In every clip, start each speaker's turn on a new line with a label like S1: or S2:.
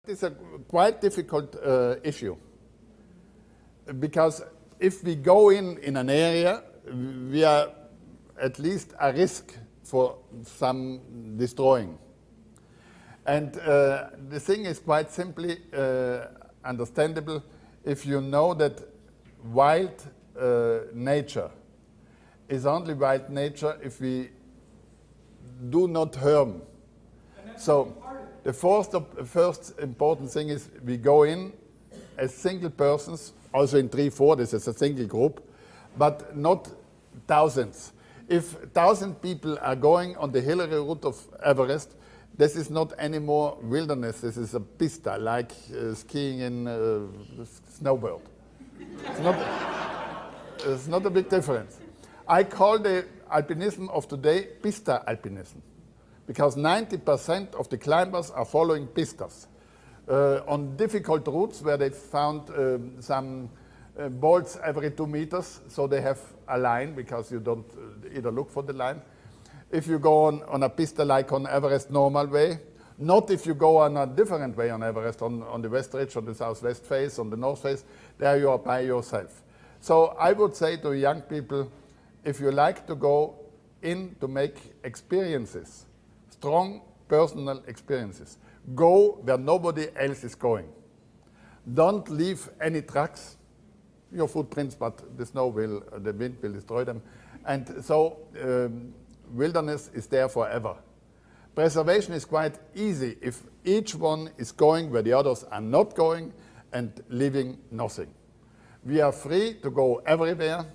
S1: It's a quite difficult issue, because if we go in an area, we are at least a risk for some destroying. And the thing is quite simply understandable if you know that wild nature is only wild nature if we do not harm. So the first important thing is we go in as single persons, also in 3-4, this is a single group, but not thousands. If 1,000 people are going on the Hillary route of Everest, this is not anymore wilderness, this is a pista, like skiing in snowboard. It's not a big difference. I call the alpinism of today pista alpinism, because 90% of the climbers are following pistas. On difficult routes where they found some bolts every 2 meters, so they have a line, because you don't either look for the line. If you go on a pista like on Everest normal way, not if you go on a different way on Everest, on the West Ridge, on the southwest face, on the north face, there you are by yourself. So I would say to young people, if you like to go in to make experiences, strong personal experiences, go where nobody else is going. Don't leave any tracks, your footprints, but the snow will, the wind will destroy them. And so wilderness is there forever. Preservation is quite easy if each one is going where the others are not going and leaving nothing. We are free to go everywhere,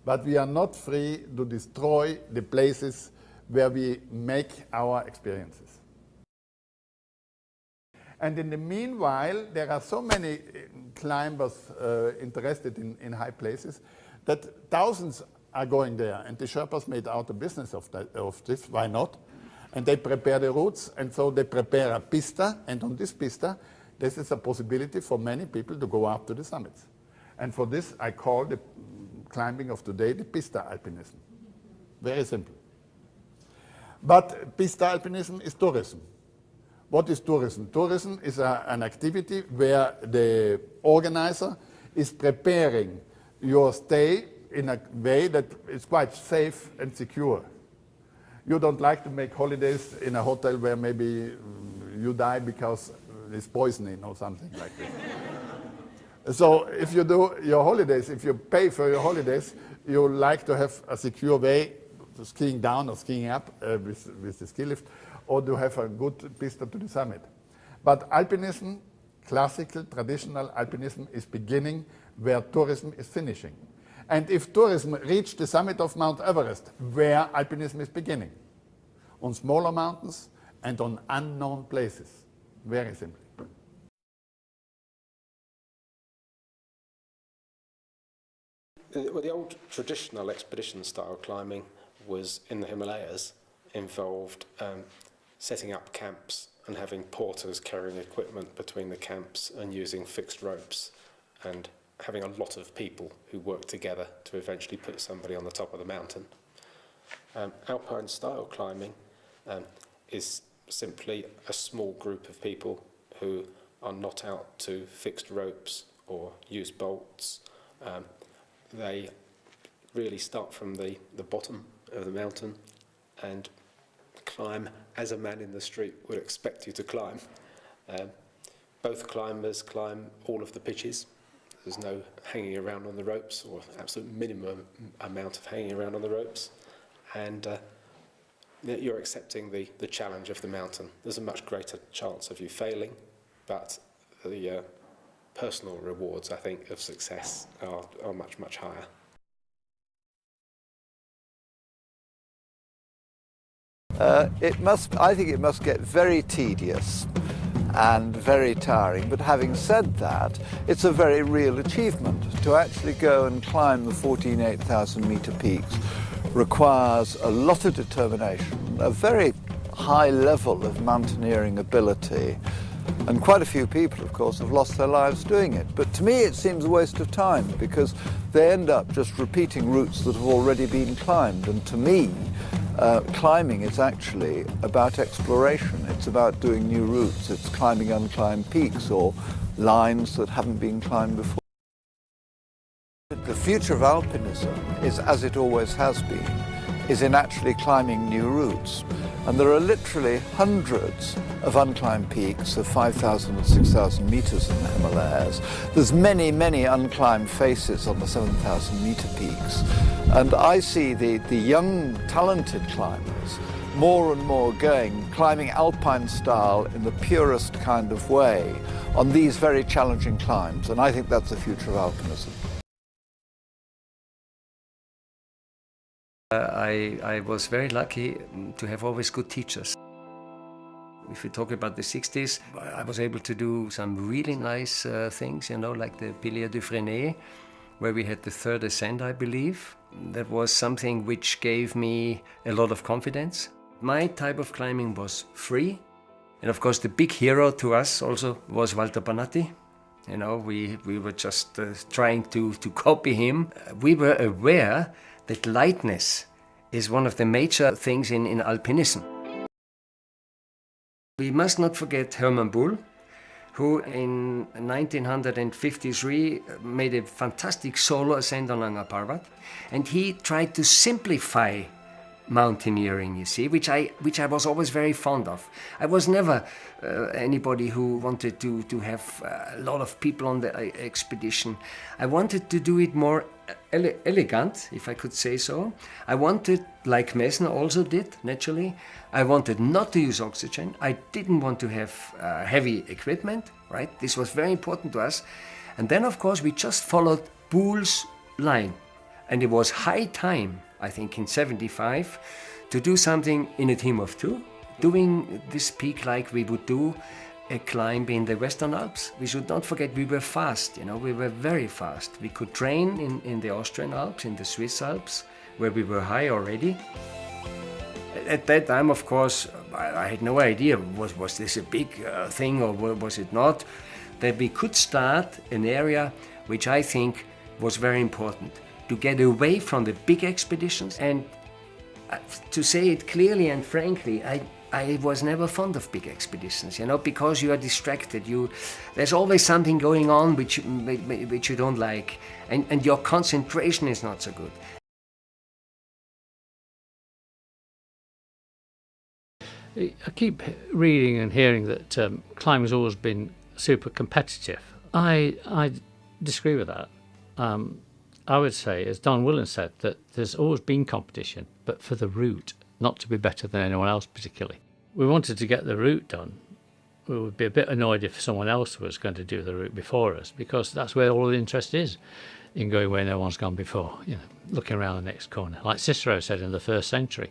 S1: but we are not free to destroy the places where we make our experiences. And in the meanwhile, there are so many climbers interested in high places that thousands are going there, and the Sherpas made out a business of this, why not? And they prepare the routes, and so they prepare a pista, and on this pista, this is a possibility for many people to go up to the summits. And for this, I call the climbing of today the pista alpinism. Very simple. But pista alpinism is tourism. What is tourism? Tourism is an activity where the organizer is preparing your stay in a way that is quite safe and secure. You don't like to make holidays in a hotel where maybe you die because it's poisoning or something like this. So if you do your holidays, if you pay for your holidays, you like to have a secure way to skiing down or skiing up with the ski lift, or to have a good pista to the summit. But alpinism, classical, traditional alpinism, is beginning where tourism is finishing. And if tourism reached the summit of Mount Everest, where alpinism is beginning? On smaller mountains and on unknown places. Very simply.
S2: Well, the old traditional expedition style climbing was in the Himalayas, involved setting up camps and having porters carrying equipment between the camps and using fixed ropes and having a lot of people who work together to eventually put somebody on the top of the mountain. Alpine style climbing is simply a small group of people who are not out to fixed ropes or use bolts. They really start from the bottom of the mountain and climb as a man in the street would expect you to climb. Both climbers climb all of the pitches. There's no hanging around on the ropes, or absolute minimum amount of hanging around on the ropes. And you're accepting the challenge of the mountain. There's a much greater chance of you failing, but the personal rewards, I think, of success are much, much higher.
S3: I think it must get very tedious and very tiring, but having said that, it's a very real achievement. To actually go and climb the 14 8,000 meter peaks requires a lot of determination, a very high level of mountaineering ability, and quite a few people, of course, have lost their lives doing it. But to me it seems a waste of time, because they end up just repeating routes that have already been climbed, and to me climbing is actually about exploration. It's about doing new routes. It's climbing unclimbed peaks or lines that haven't been climbed before. The future of alpinism is, as it always has been, is in actually climbing new routes. And there are literally hundreds of unclimbed peaks of 5,000 and 6,000 meters in the Himalayas. There's many, many unclimbed faces on the 7,000 meter peaks. And I see the young, talented climbers more and more climbing Alpine style in the purest kind of way on these very challenging climbs. And I think that's the future of alpinism.
S4: I was very lucky to have always good teachers. If we talk about the 60s, I was able to do some really nice things, you know, like the Pilier du Fresnay, where we had the third ascent, I believe. That was something which gave me a lot of confidence. My type of climbing was free. And of course, the big hero to us also was Walter Bonatti. You know, we were just trying to copy him. We were aware that lightness is one of the major things in alpinism. We must not forget Hermann Buhl, who in 1953 made a fantastic solo ascent on Nanga Parbat, and he tried to simplify mountaineering, you see, which I was always very fond of. I was never anybody who wanted to have a lot of people on the expedition. I wanted to do it more elegant, if I could say so. I wanted, like Messner also did, naturally, I wanted not to use oxygen. I didn't want to have heavy equipment, right? This was very important to us. And then, of course, we just followed Buhl's line. And it was high time, I think in 75, to do something in a team of two, doing this peak like we would do a climb in the Western Alps. We should not forget we were fast, you know, we were very fast. We could train in the Austrian Alps, in the Swiss Alps, where we were high already. At that time, of course, I had no idea, was this a big thing or was it not? That we could start an area which I think was very important, to get away from the big expeditions. And to say it clearly and frankly, I was never fond of big expeditions, you know, because you are distracted. There's always something going on which you don't like, and your concentration is not so good.
S5: I keep reading and hearing that climbing's always been super competitive. I disagree with that. I would say, as Don Williams said, that there's always been competition, but for the route, not to be better than anyone else particularly. We wanted to get the route done. We would be a bit annoyed if someone else was going to do the route before us, because that's where all the interest is, in going where no one's gone before, you know, looking around the next corner. Like Cicero said in the 1st century,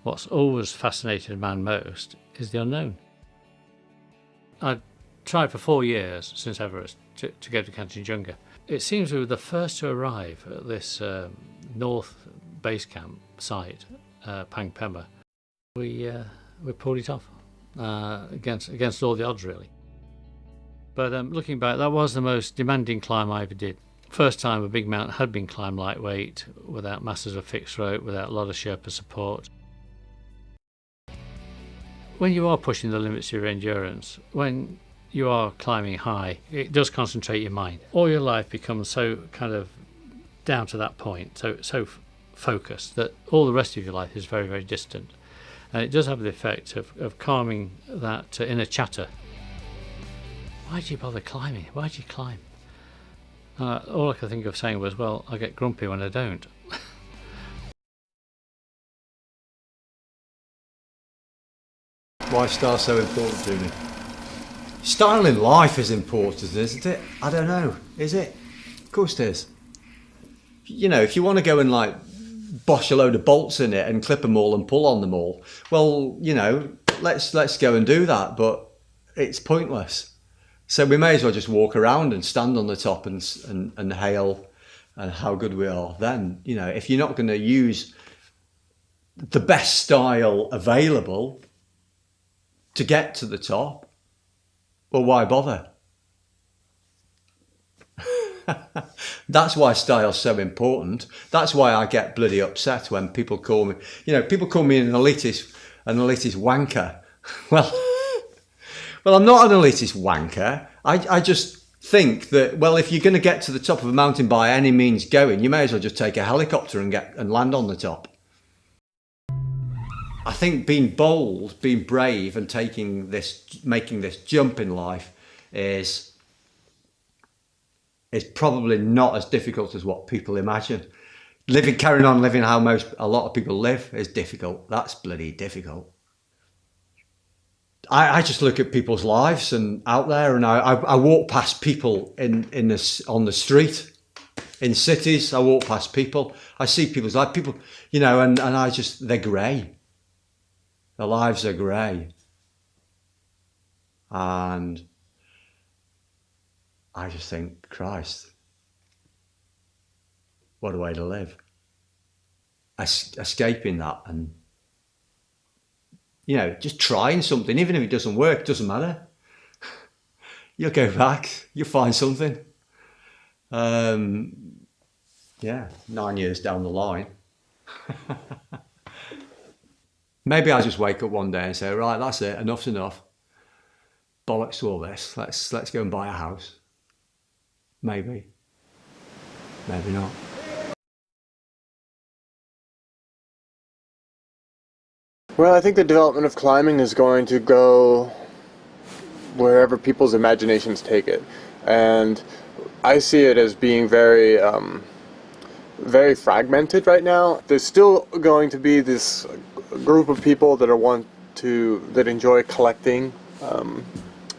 S5: what's always fascinated a man most is the unknown. I tried for 4 years since Everest to go to Kanchenjunga. It seems we were the first to arrive at this north base camp site, Pangpema. We pulled it off against all the odds, really. But looking back, that was the most demanding climb I ever did. First time a big mountain had been climbed lightweight, without masses of fixed rope, without a lot of Sherpa support. When you are pushing the limits of your endurance, when you are climbing high, it does concentrate your mind. All your life becomes so kind of down to that point, so focused, that all the rest of your life is very, very distant. And it does have the effect of calming that inner chatter. Why do you bother climbing? Why do you climb? All I could think of saying was, well, I get grumpy when I don't.
S6: Why is style so important to me? Style in life is important, isn't it? I don't know. Is it? Of course it is. You know, if you want to go and like bosh a load of bolts in it and clip them all and pull on them all, well, you know, let's go and do that. But it's pointless. So we may as well just walk around and stand on the top and hail and how good we are. Then, you know, if you're not going to use the best style available to get to the top, well, why bother? That's why style's so important. That's why I get bloody upset when people call me, people call me an elitist wanker. Well, I'm not an elitist wanker. I just think that, well, if you're going to get to the top of a mountain by any means going, you may as well just take a helicopter and land on the top. I think being bold, being brave, and making this jump in life is probably not as difficult as what people imagine. Carrying on living how a lot of people live is difficult. That's bloody difficult. I just look at people's lives and out there, and I walk past people on the street, in cities. I walk past people. I see people's lives, and they're grey. Their lives are grey. And I just think, Christ, what a way to live. Escaping that and, just trying something, even if it doesn't work, doesn't matter. You'll go back, you'll find something. 9 years down the line. Maybe I'll just wake up one day and say, right, that's it, enough's enough. Bollocks to all this, let's go and buy a house. Maybe. Maybe not.
S7: Well, I think the development of climbing is going to go wherever people's imaginations take it. And I see it as being very, very fragmented right now. There's still going to be this group of people that enjoy collecting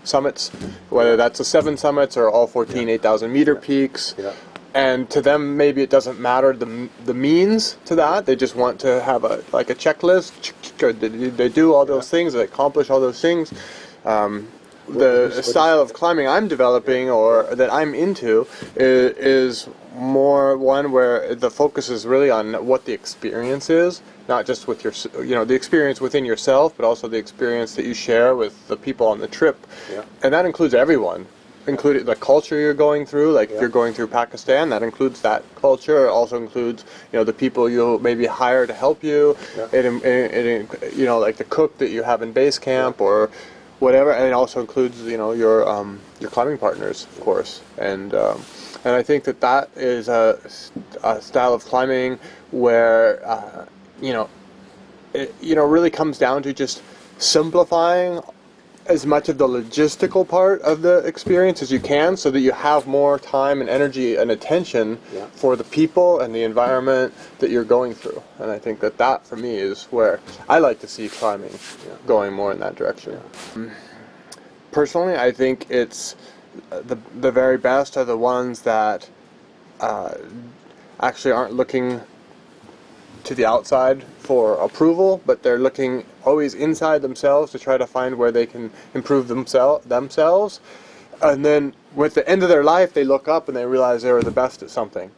S7: summits, whether that's the 7 summits or all 14 8,000 meter peaks.
S2: Yeah.
S7: And to them, maybe it doesn't matter the means to that. They just want to have a checklist. They do all those things. They accomplish all those things. The style of climbing I'm developing or that I'm into is more one where the focus is really on what the experience is, not just with the experience within yourself, but also the experience that you share with the people on the trip.
S2: Yeah.
S7: And that includes everyone, including the culture you're going through. Like if you're going through Pakistan, that includes that culture. It also includes, the people you'll maybe hire to help you.
S2: Yeah.
S7: It like the cook that you have in base camp or whatever, and it also includes your climbing partners, of course, and I think that is a style of climbing where it really comes down to just simplifying as much of the logistical part of the experience as you can, so that you have more time and energy and attention for the people and the environment that you're going through. And I think that for me is where I like to see climbing going more in that direction. Personally, I think it's the very best are the ones that actually aren't looking to the outside for approval, but they're looking always inside themselves to try to find where they can improve themselves. And then with the end of their life, they look up and they realize they were the best at something.